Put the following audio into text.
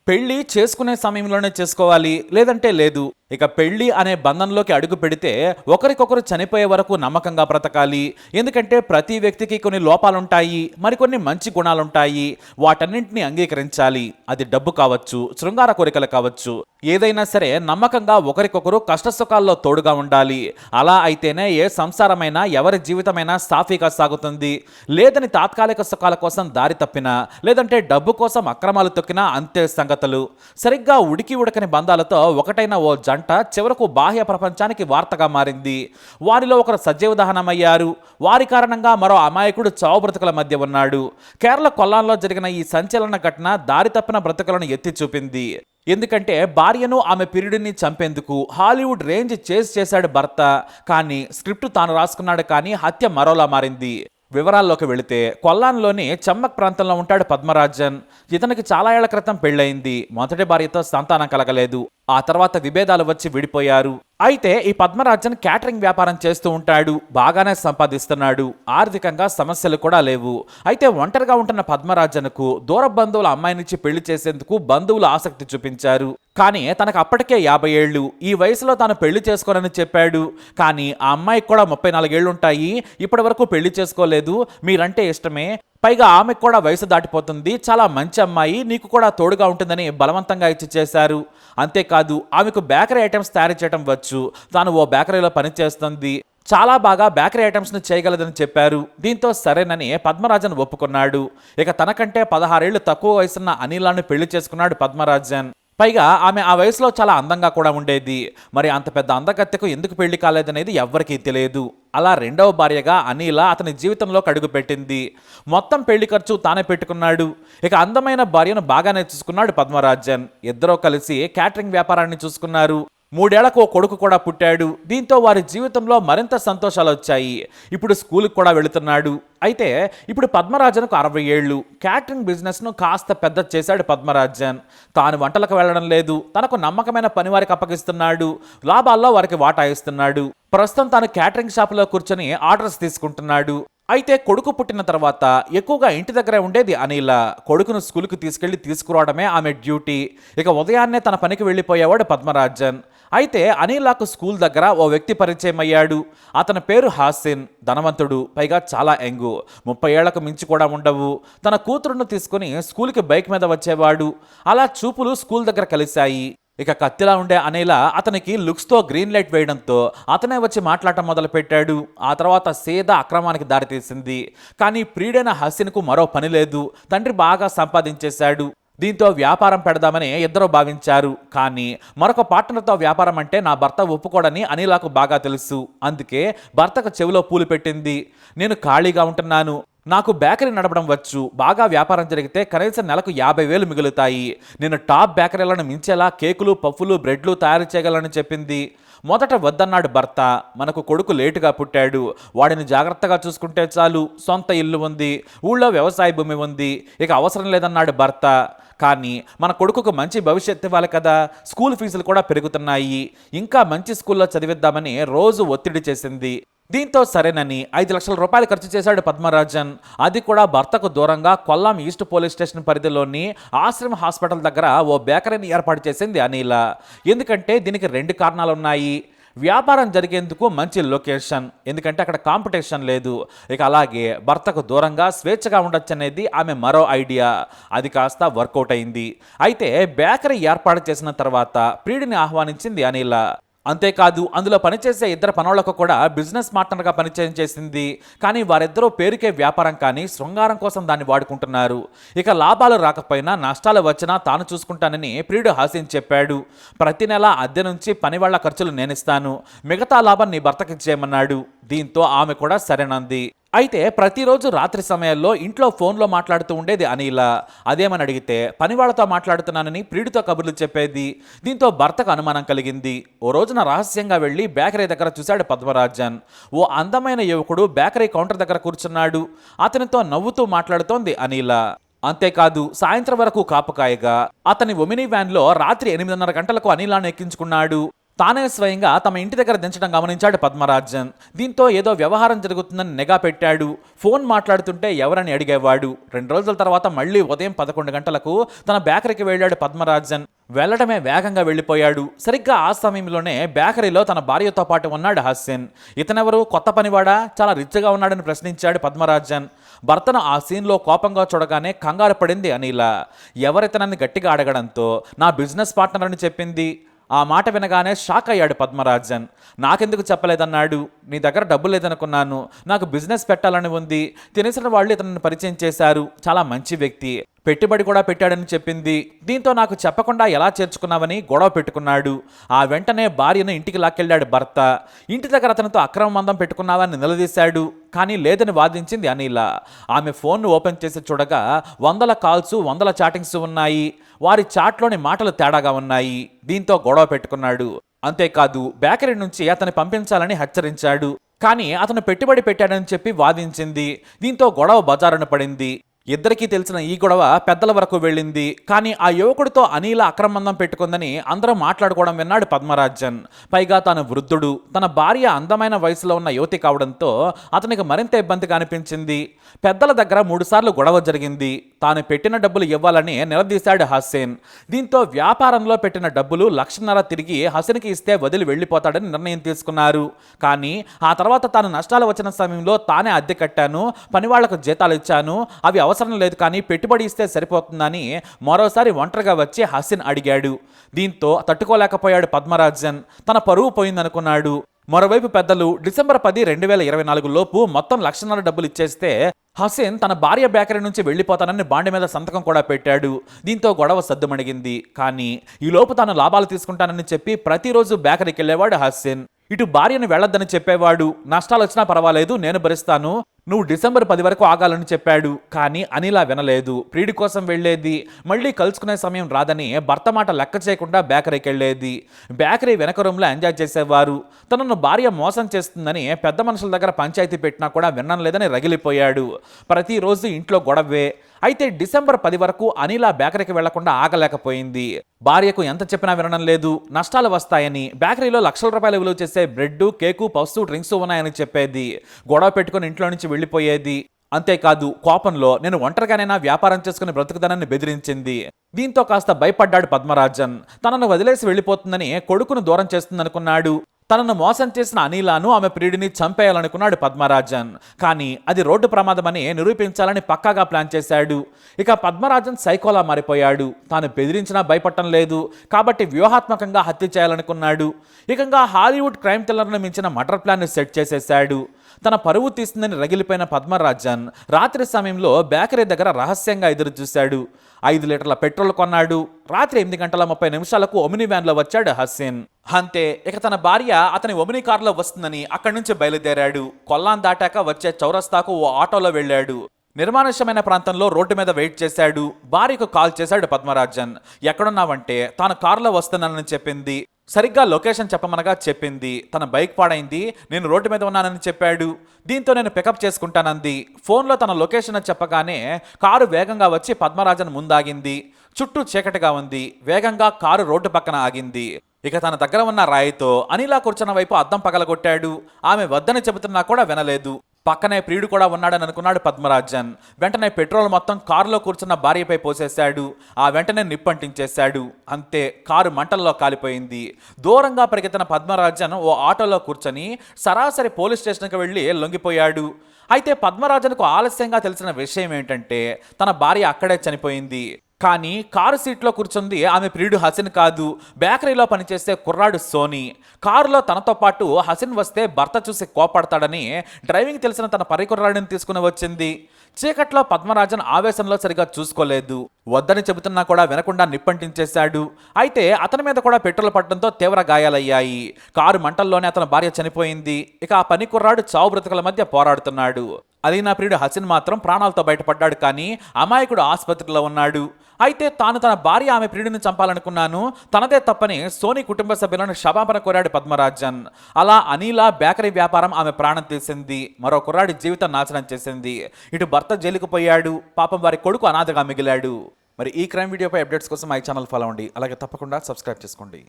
పెళ్లి చేసుకునే సమయంలోనే చేసుకోవాలి, లేదంటే లేదు. ఇక పెళ్లి అనే బంధంలోకి అడుగు పెడితే ఒకరికొకరు చనిపోయే వరకు నమ్మకంగా బ్రతకాలి. ఎందుకంటే ప్రతి వ్యక్తికి కొన్ని లోపాలుంటాయి, మరికొన్ని మంచి గుణాలుంటాయి. వాటన్నింటినీ అంగీకరించాలి. అది డబ్బు కావచ్చు, శృంగార కోరికలు కావచ్చు, ఏదైనా సరే నమ్మకంగా ఒకరికొకరు కష్టసుఖాల్లో తోడుగా ఉండాలి. అలా అయితేనే ఏ సంసారమైనా ఎవరి జీవితమైనా సాఫీగా సాగుతుంది. లేదని తాత్కాలిక సుఖాల కోసం దారి తప్పినా, లేదంటే డబ్బు కోసం అక్రమాలు తొక్కినా అంతే సంగతులు. సరిగ్గా ఉడకని బంధాలతో ఒకటైన ఓ జంట చివరకు బాహ్య ప్రపంచానికి వార్తగా మారింది. వారిలో ఒకరు సజీవదహనమయ్యారు. వారి కారణంగా మరో అమాయకుడు చావు బ్రతుకుల మధ్య ఉన్నాడు. కేరళ కొల్లాంలో జరిగిన ఈ సంచలన ఘటన దారి తప్పిన బ్రతుకులను ఎత్తి చూపింది. ఎందుకంటే భార్యను ఆమె పిరిడిని చంపేందుకు హాలీవుడ్ రేంజ్ చేశాడు భర్త. కానీ స్క్రిప్ట్ తాను రాసుకున్నాడు, కానీ హత్య మరోలా మారింది. వివరాల్లోకి వెళితే కొల్లాన్లోని చమ్మక్ ప్రాంతంలో ఉంటాడు పద్మరాజన్. ఇతనికి చాలా ఏళ్ల క్రితం పెళ్ళయింది. మొదటి భార్యతో సంతానం కలగలేదు. ఆ తర్వాత విభేదాలు వచ్చి విడిపోయారు. అయితే ఈ పద్మరాజన్ క్యాటరింగ్ వ్యాపారం చేస్తూ ఉంటాడు. బాగానే సంపాదిస్తున్నాడు. ఆర్థికంగా సమస్యలు కూడా లేవు. అయితే ఒంటరిగా ఉంటున్న పద్మరాజన్కు దూర బంధువుల అమ్మాయినిచ్చి పెళ్లి చేసేందుకు బంధువులు ఆసక్తి చూపించారు. కానీ తనకు అప్పటికే 50 ఏళ్ళు. ఈ వయసులో తాను పెళ్లి చేసుకోనని చెప్పాడు. కానీ ఆ అమ్మాయికి కూడా 34 ఏళ్లుంటాయి. ఇప్పటి వరకు పెళ్లి చేసుకోలేదు. మీరంటే ఇష్టమే, పైగా ఆమెకు కూడా వయసు దాటిపోతుంది, చాలా మంచి అమ్మాయి, నీకు కూడా తోడుగా ఉంటుందని బలవంతంగా ఇచ్చి చేశారు. అంతేకాదు ఆమెకు బేకరీ ఐటమ్స్ తయారు చేయడం వచ్చు. తాను ఓ బేకరీలో పనిచేస్తుంది. చాలా బాగా బేకరీ ఐటమ్స్ను చేయగలదని చెప్పారు. దీంతో సరేనని పద్మరాజన్ ఒప్పుకున్నాడు. ఇక తనకంటే 16 ఏళ్లు తక్కువ వయసున్న అనిలాను పెళ్లి చేసుకున్నాడు పద్మరాజన్. పైగా ఆమె ఆ వయసులో చాలా అందంగా కూడా ఉండేది. మరి అంత పెద్ద అందగత్తెకు ఎందుకు పెళ్లి కాలేదనేది ఎవ్వరికీ తెలియదు. అలా రెండవ భార్యగా అనిల అతని జీవితంలోకి అడుగు పెట్టింది. మొత్తం పెళ్లి ఖర్చు తానే పెట్టుకున్నాడు. ఇక అందమైన భార్యను బాగానే చూసుకున్నాడు పద్మరాజన్. ఇద్దరూ కలిసి క్యాటరింగ్ వ్యాపారాన్ని చూసుకున్నారు. 3 ఏళ్లకు ఓ కొడుకు కూడా పుట్టాడు. దీంతో వారి జీవితంలో మరింత సంతోషాలు వచ్చాయి. ఇప్పుడు స్కూల్కి కూడా వెళుతున్నాడు. అయితే ఇప్పుడు పద్మరాజన్కు 60 ఏళ్ళు. క్యాటరింగ్ బిజినెస్ను కాస్త పెద్ద చేశాడు పద్మరాజన్. తాను వంటలకు వెళ్ళడం లేదు. తనకు నమ్మకమైన పని వారికి అప్పగిస్తున్నాడు. లాభాల్లో వారికి వాటా ఇస్తున్నాడు. ప్రస్తుతం తాను క్యాటరింగ్ షాపులో కూర్చొని ఆర్డర్స్ తీసుకుంటున్నాడు. అయితే కొడుకు పుట్టిన తర్వాత ఎక్కువగా ఇంటి దగ్గరే ఉండేది అనిల. కొడుకును స్కూల్కి తీసుకురావడమే ఆమె డ్యూటీ. ఇక ఉదయాన్నే తన పనికి వెళ్ళిపోయేవాడు పద్మరాజన్. అయితే అనిలాకు స్కూల్ దగ్గర ఓ వ్యక్తి పరిచయం అయ్యాడు. అతని పేరు హాసిన్. ధనవంతుడు, పైగా చాలా యంగు. 30 ఏళ్లకు మించి కూడా ఉండవు. తన కూతురును తీసుకుని స్కూల్కి బైక్ మీద వచ్చేవాడు. అలా చూపులు స్కూల్ దగ్గర కలిశాయి. ఇక కత్తిలా ఉండే అనిల అతనికి లుక్స్తో గ్రీన్ లైట్ వేయడంతో అతనే వచ్చి మాట్లాడటం మొదలుపెట్టాడు. ఆ తర్వాత సీదా అక్రమానికి దారితీసింది. కానీ ప్రియుడైన హసిన్కు మరో పని లేదు. తండ్రి బాగా సంపాదించేశాడు. దీంతో వ్యాపారం పెడదామని ఇద్దరు భావించారు. కానీ మరొక పార్ట్నర్తో వ్యాపారం అంటే నా భర్త ఒప్పుకోడని అనిలకు బాగా తెలుసు. అందుకే భర్తకు చెవిలో పూలు పెట్టింది. నేను ఖాళీగా ఉంటున్నాను, నాకు బేకరీ నడపడం వచ్చు, బాగా వ్యాపారం జరిగితే కనీసం నెలకు 50,000 మిగులుతాయి, నేను టాప్ బేకరీలను మించేలా కేకులు, పఫ్ఫులు, బ్రెడ్లు తయారు చేయగలని చెప్పింది. మొదట వద్దన్నాడు భర్త. మనకు కొడుకు లేటుగా పుట్టాడు, వాడిని జాగ్రత్తగా చూసుకుంటే చాలు, సొంత ఇల్లు ఉంది, ఊళ్ళో వ్యవసాయ భూమి ఉంది, ఇక అవసరం లేదన్నాడు భర్త. కానీ మన కొడుకుకు మంచి భవిష్యత్తు ఇవ్వాలి కదా, స్కూల్ ఫీజులు కూడా పెరుగుతున్నాయి, ఇంకా మంచి స్కూల్లో చదివిద్దామని రోజు ఒత్తిడి చేసింది. దీంతో సరేనని 5 లక్షల రూపాయలు ఖర్చు చేశాడు పద్మరాజన్. అది కూడా భర్తకు దూరంగా కొల్లాం ఈస్ట్ పోలీస్ స్టేషన్ పరిధిలోని ఆశ్రమ హాస్పిటల్ దగ్గర ఓ బేకరీని ఏర్పాటు చేసింది అనిల. ఎందుకంటే దీనికి 2 కారణాలున్నాయి. వ్యాపారం జరిగేందుకు మంచి లొకేషన్, ఎందుకంటే అక్కడ కాంపిటీషన్ లేదు. ఇక అలాగే భర్తకు దూరంగా స్వేచ్ఛగా ఉండొచ్చనేది ఆమె మరో ఐడియా. అది కాస్త వర్కౌట్ అయింది. అయితే బేకరీ ఏర్పాటు చేసిన తర్వాత ప్రియుడిని ఆహ్వానించింది అనిల. అంతేకాదు అందులో పనిచేసే ఇద్దరు పనులకు కూడా బిజినెస్ పార్ట్నర్గా పరిచయం చేసింది. కానీ వారిద్దరూ పేరుకే వ్యాపారం, కానీ శృంగారం కోసం దాన్ని వాడుకుంటున్నారు. ఇక లాభాలు రాకపోయినా నష్టాలు వచ్చినా తాను చూసుకుంటానని ప్రియుడు హాసిన్ చెప్పాడు. ప్రతి నెల అద్దె నుంచి పనివాళ్ల ఖర్చులు నేనిస్తాను, మిగతా లాభం నీ భర్తకి ఇచ్చేయమన్నాడు. దీంతో ఆమె కూడా సరేనంది. అయితే ప్రతిరోజు రాత్రి సమయాల్లో ఇంట్లో ఫోన్లో మాట్లాడుతూ ఉండేది అనిల. అదేమని అడిగితే పనివాళ్లతో మాట్లాడుతున్నానని ప్రియుడితో కబుర్లు చెప్పేది. దీంతో భర్తకు అనుమానం కలిగింది. ఓ రోజున రహస్యంగా వెళ్లి బేకరీ దగ్గర చూశాడు పద్మరాజన్. ఓ అందమైన యువకుడు బేకరీ కౌంటర్ దగ్గర కూర్చున్నాడు. అతనితో నవ్వుతూ మాట్లాడుతోంది అనిల. అంతేకాదు సాయంత్రం వరకు కాపకాయగా అతని ఒమినీ వ్యాన్లో రాత్రి 8:30 గంటలకు అనిలాను ఎక్కించుకున్నాడు. తానే స్వయంగా తమ ఇంటి దగ్గర దించడం గమనించాడు పద్మరాజన్. దీంతో ఏదో వ్యవహారం జరుగుతుందని నిఘా పెట్టాడు. ఫోన్ మాట్లాడుతుంటే ఎవరని అడిగేవాడు. 2 రోజుల తర్వాత మళ్ళీ ఉదయం 11 గంటలకు తన బేకరీకి వెళ్ళాడు పద్మరాజన్. వెళ్లడమే వేగంగా వెళ్ళిపోయాడు. సరిగ్గా ఆ సమయంలోనే బేకరీలో తన భార్యతో పాటు ఉన్నాడు హసీన్. ఇతనెవరు, కొత్త పనివాడా, చాలా రిచ్గా ఉన్నాడని ప్రశ్నించాడు పద్మరాజన్. భర్తను ఆ సీన్లో కోపంగా చూడగానే కంగారు పడింది అనిల. ఎవరితనని గట్టిగా అడగడంతో నా బిజినెస్ పార్ట్నర్ అని చెప్పింది. ఆ మాట వినగానే షాక్ అయ్యాడు పద్మరాజన్. నాకెందుకు చెప్పలేదన్నాడు. నీ దగ్గర డబ్బు లేదనుకున్నాను, నాకు బిజినెస్ పెట్టాలని ఉంది. తెలిసిన వాళ్ళు ఇతనిని పరిచయం చేశారు, చాలా మంచి వ్యక్తి, పెట్టుబడి కూడా పెట్టాడని చెప్పింది. దీంతో నాకు చెప్పకుండా ఎలా చేర్చుకున్నావని గొడవ పెట్టుకున్నాడు. ఆ వెంటనే భార్యను ఇంటికి లాక్కెళ్ళాడు భర్త. ఇంటి దగ్గర అతనితో అక్రమ బంధం పెట్టుకున్నావని నిలదీశాడు. కానీ లేదని వాదించింది అనిల. ఆమె ఫోన్ను ఓపెన్ చేసి చూడగా 100 కాల్స్ 100 చాటింగ్స్ ఉన్నాయి. వారి చాట్లోని మాటలు తేడాగా ఉన్నాయి. దీంతో గొడవ పెట్టుకున్నాడు. అంతేకాదు బేకరీ నుంచి అతన్ని పంపించాలని హెచ్చరించాడు. కానీ అతను పెట్టుబడి పెట్టాడని చెప్పి వాదించింది. దీంతో గొడవ బజారున పడింది. ఇద్దరికీ తెలిసిన ఈ గొడవ పెద్దల వరకు వెళ్ళింది. కానీ ఆ యువకుడితో అనిల అక్రమందం పెట్టుకుందని అందరూ మాట్లాడుకోవడం విన్నాడు పద్మరాజన్. పైగా తాను వృద్ధుడు, తన భార్య అందమైన వయసులో ఉన్న యువతి కావడంతో అతనికి మరింత ఇబ్బందిగా అనిపించింది. పెద్దల దగ్గర 3 సార్లు గొడవ జరిగింది. తాను పెట్టిన డబ్బులు ఇవ్వాలని నిలదీశాడు హసీన్. దీంతో వ్యాపారంలో పెట్టిన డబ్బులు 1,50,000 తిరిగి హసీన్కి ఇస్తే వదిలి వెళ్ళిపోతాడని నిర్ణయం తీసుకున్నారు. కానీ ఆ తర్వాత తాను నష్టాలు వచ్చిన సమయంలో తానే అద్దె కట్టాను, పనివాళ్లకు జీతాలు ఇచ్చాను, అవి అవసరం లేదు, కానీ పెట్టుబడి ఇస్తే సరిపోతుందని మరోసారి ఒంటరిగా వచ్చి హసీన్ అడిగాడు. దీంతో తట్టుకోలేకపోయాడు పద్మరాజన్. తన పరువు పోయిందనుకున్నాడు. మరోవైపు పెద్దలు డిసెంబర్ 10, 2024 లోపు మొత్తం 1,50,000 డబ్బులు ఇచ్చేస్తే హసీన్ తన భార్య బేకరీ నుంచి వెళ్లిపోతానని బాండ్ మీద సంతకం కూడా పెట్టాడు. దీంతో గొడవ సద్దుమణిగింది. కానీ ఈ లోపు తాను లాభాలు తీసుకుంటానని చెప్పి ప్రతిరోజు బేకరీకి వెళ్ళేవాడు హసీన్. ఇటు భార్యను వెళ్లొద్దని చెప్పేవాడు. నష్టాలు వచ్చినా పర్వాలేదు, నేను భరిస్తాను, నువ్వు డిసెంబర్ 10 వరకు ఆగాలని చెప్పాడు. కానీ అనిలా వినలేదు. ప్రియుడి కోసం వెళ్లేది. మళ్ళీ కలుసుకునే సమయం రాదని భర్త మాట లెక్క చేయకుండా బేకరీకి వెళ్లేది. బేకరీ వెనక రూమ్లో ఎంజాయ్ చేసేవారు. తనను భార్య మోసం చేస్తుందని పెద్ద మనుషుల దగ్గర పంచాయతీ పెట్టినా కూడా వినడం లేదని రగిలిపోయాడు. ప్రతిరోజు ఇంట్లో గొడవే. అయితే డిసెంబర్ 10 వరకు అనిల బేకరీకి వెళ్లకుండా ఆగలేకపోయింది. భార్యకు ఎంత చెప్పినా వినడం లేదు. నష్టాలు వస్తాయని, బేకరీలో ₹1,00,000 విలువ చేసే బ్రెడ్, కేకు, పఫ్స్, డ్రింక్స్ ఉన్నాయని చెప్పేది. గొడవ పెట్టుకుని ఇంట్లో నుంచి వెళ్ళిపోయేది. అంతేకాదు కోపంలో నేను ఒంటరిగానైనా వ్యాపారం చేసుకుని బ్రతుకుతానని బెదిరించింది. దీంతో కాస్త భయపడ్డాడు పద్మరాజన్. తనను వదిలేసి వెళ్ళిపోతుందని, కొడుకును దూరం చేస్తుందనుకున్నాడు. తనను మోసం చేసిన అనిలాను, ఆమె ప్రియుడిని చంపేయాలనుకున్నాడు పద్మరాజన్. కానీ అది రోడ్డు ప్రమాదమని నిరూపించాలని పక్కాగా ప్లాన్ చేశాడు. ఇక పద్మరాజన్ సైకోలా మారిపోయాడు. తాను బెదిరించినా భయపడటం లేదు కాబట్టి వ్యూహాత్మకంగా హత్య చేయాలనుకున్నాడు. ఏకంగా హాలీవుడ్ క్రైమ్ థ్రిల్లర్ను మించిన మర్డర్ ప్లాన్ సెట్ చేసేశాడు. తన పరువు తీస్తుందని రగిలిపోయిన పద్మరాజన్ రాత్రి సమయంలో బేకరీ దగ్గర రహస్యంగా ఎదురు చూశాడు. 5 లీటర్ల పెట్రోల్ కొన్నాడు. రాత్రి 8:30 ఒమిని వ్యాన్లో వచ్చాడు హసీన్. అంతే, ఇక తన భార్య అతని ఒమిని కారులో వస్తుందని అక్కడి నుంచి బయలుదేరాడు. కొల్లాన్ దాటాక వచ్చే చౌరస్తాకు ఓ ఆటోలో వెళ్ళాడు. నిర్మానుష్యమైన ప్రాంతంలో రోడ్డు మీద వెయిట్ చేశాడు. భార్యకు కాల్ చేశాడు పద్మరాజన్. ఎక్కడున్నావంటే తాను కారులో వస్తున్నానని చెప్పింది. సరిగ్గా లొకేషన్ చెప్పమనగా చెప్పింది. తన బైక్ పాడైంది, నేను రోడ్డు మీద ఉన్నానని చెప్పాడు. దీంతో నేను పికప్ చేసుకుంటానంది. ఫోన్లో తన లొకేషన్ చెప్పగానే కారు వేగంగా వచ్చి పద్మరాజన్ ముందాగింది. చుట్టూ చీకటిగా ఉంది. వేగంగా కారు రోడ్డు పక్కన ఆగింది. ఇక తన దగ్గర ఉన్న రాయితో అనిలా కూర్చున్న వైపు అద్దం పగలగొట్టాడు. ఆమె వద్దని చెబుతున్నా కూడా వినలేదు. పక్కనే ప్రియుడు కూడా ఉన్నాడని అనుకున్నాడు పద్మరాజన్. వెంటనే పెట్రోల్ మొత్తం కారులో కూర్చున్న భార్యపై పోసేశాడు. ఆ వెంటనే నిప్పంటించేశాడు. అంతే, కారు మంటల్లో కాలిపోయింది. దూరంగా పరిగెత్తిన పద్మరాజన్ ఓ ఆటోలో కూర్చొని సరాసరి పోలీస్ స్టేషన్కి వెళ్ళి లొంగిపోయాడు. అయితే పద్మరాజన్కు ఆలస్యంగా తెలిసిన విషయం ఏంటంటే తన భార్య అక్కడే చనిపోయింది. కానీ కారు సీట్లో కూర్చుంది ఆమె ప్రియుడు హసీన్ కాదు, బేకరీలో పనిచేసే కుర్రాడు సోనీ. కారులో తనతో పాటు హసీన్ వస్తే భర్త చూసి కోపడతాడని డ్రైవింగ్ తెలిసిన తన పరికుర్రాడిని తీసుకుని వచ్చింది. చీకట్లో పద్మరాజన్ ఆవేశంలో సరిగా చూసుకోలేదు. వద్దని చెబుతున్నా కూడా వినకుండా నిప్పంటించేశాడు. అయితే అతని మీద కూడా పెట్రోల్ పడడంతో తీవ్ర గాయాలయ్యాయి. కారు మంటల్లోనే అతని భార్య చనిపోయింది. ఇక ఆ పని కుర్రాడు చావు బ్రతుకుల మధ్య పోరాడుతున్నాడు. అలీనా ప్రియుడు హసీన్ మాత్రం ప్రాణాలతో బయటపడ్డాడు. కానీ అమాయకుడు ఆసుపత్రిలో ఉన్నాడు. అయితే తాను తన భార్య ఆమె ప్రియుడిని చంపాలనుకున్నాను, తనదే తప్పని సోనీ కుటుంబ సభ్యులను క్షమాపణ కోరాడు పద్మరాజన్. అలా అనిలా బేకరీ వ్యాపారం ఆమె ప్రాణం తీసింది. మరో కుర్రాడి జీవితం నాశనం చేసింది. ఇటు భర్త జైలుకు పోయాడు. పాపం వారి కొడుకు అనాథగా మిగిలాడు. మరి ఈ క్రైమ్ వీడియోపై అప్డేట్స్ కోసం మై ఛానల్ ఫాలో అవ్వండి. అలాగే తప్పకుండా సబ్స్క్రైబ్ చేసుకోండి.